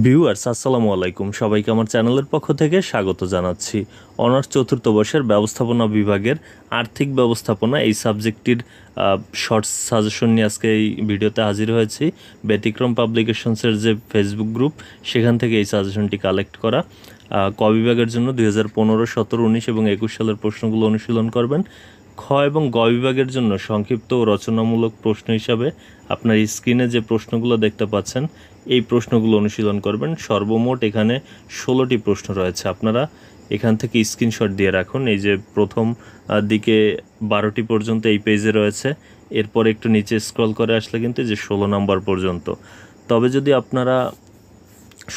Viewers আসসালামু আলাইকুম, সবাইকে আমার চ্যানেলের পক্ষ থেকে স্বাগত জানাচ্ছি। অনার্স চতুর্থ বর্ষের ব্যবস্থাপনা বিভাগের আর্থিক ব্যবস্থাপনা এই সাবজেক্টটির শর্টস সাজেশন নিয়ে আজকে এই ভিডিওতে হাজির হয়েছি। ব্যতিক্রম পাবলিকেশনসের যে ফেসবুক গ্রুপ, সেখান থেকে এই সাজেশনটি কালেক্ট করা। ক বিভাগের জন্য 2015, 17, 19 এবং 21 সালের প্রশ্নগুলো অনুশীলন করবেন। খ এবং গ বিভাগের জন্য সংক্ষিপ্ত ও রচনামূলক প্রশ্ন হিসাবে আপনার স্ক্রিনে যে প্রশ্নগুলো দেখতে পাচ্ছেন এই প্রশ্নগুলো অনুশীলন করবেন। সর্বমোট এখানে 16টি প্রশ্ন রয়েছে। আপনারা এখান থেকে স্ক্রিনশট দিয়ে রাখুন। এই যে প্রথম দিকে 12টি পর্যন্ত এই পেজে রয়েছে, এরপর একটু নিচে স্ক্রল করে আসলে কিন্তু যে 16 নম্বর পর্যন্ত। তবে যদি আপনারা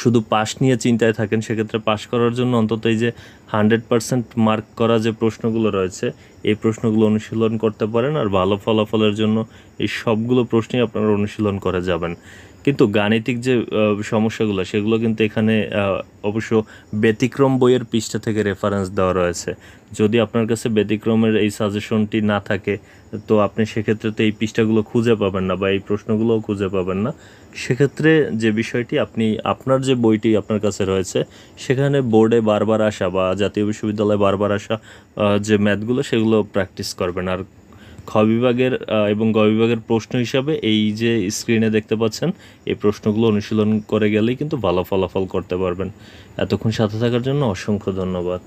শুধু পাস নিয়ে চিন্তায় থাকেন, সেক্ষেত্রে পাস করার জন্য অন্তত এই যে 100% মার্ক করা যে প্রশ্নগুলো রয়েছে এই প্রশ্নগুলো অনুশীলন করতে পারেন। আর ভালো ফলাফলের জন্য এই সবগুলো প্রশ্নই আপনারা অনুশীলন করে যাবেন। কিন্তু গাণিতিক যে সমস্যাগুলো সেগুলো কিন্তু এখানে অবশ্য ব্যতিক্রম বইয়ের পৃষ্ঠা থেকে রেফারেন্স দেওয়া রয়েছে। যদি আপনার কাছে ব্যতিক্রমের এই সাজেশনটি না থাকে তো আপনি সেক্ষেত্রে তো এই পৃষ্ঠাগুলো খুঁজে পাবেন না বা এই প্রশ্নগুলোও খুঁজে পাবেন না। সেক্ষেত্রে যে বিষয়টি, আপনি আপনার যে বইটি আপনার কাছে রয়েছে সেখানে বোর্ডে বারবার আসা বা জাতীয় বিশ্ববিদ্যালয়ে বারবার আসা যে ম্যাথগুলো সেগুলো প্র্যাকটিস করবেন। আর খ বিভাগের এবং গ বিভাগের প্রশ্ন হিসাবে এই যে স্ক্রিনে দেখতে পাচ্ছেন এই প্রশ্নগুলো অনুশীলন করে গেলেই কিন্তু ভালো ফলাফল করতে পারবেন। এতক্ষণ সাথে থাকার জন্য অসংখ্য ধন্যবাদ।